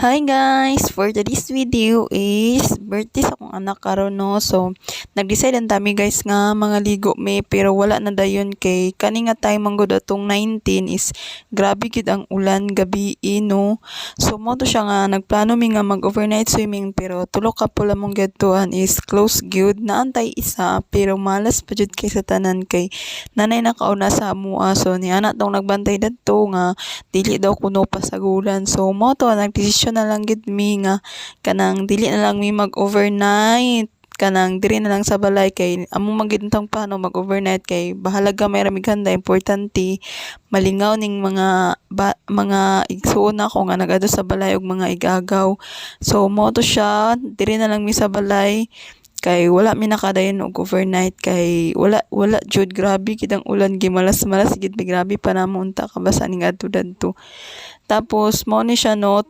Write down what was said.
Hi guys! For today's video is birthday sa akong anak karon no. So, nag-decide ang tami guys nga mga ligo me pero wala na dayon kay kani nga time manggod atong 19 is grabe gid ang ulan gabi no. So, mo to siya nga nagplano mi nga mag-overnight swimming pero tulo ka pula mong gadtuan is close gyud naantay isa pero malas pa jud kay sa tanan kay nanay nakauna sa amua. So, ni ana tong nagbantay dadto nga dili daw kuno pasagulan. So, mo to nagdesisyon na lang gid mi nga kanang dili na lang mi mag-overnight kanang diri na lang sa balay kay among magintang plano mag-overnight kay bahala gamay ra mig handa importante malingaw ning mga igsuon ako nga nag-adto sa balay og mga igagaw. So mo to siya diri na lang mi sa balay kay wala mi nakadayon og overnight kay wala jud grabe gid ang ulan gimalas-malas gid grabe pa namon ta kabasa ning adto dadto. Tapos mo ni siya no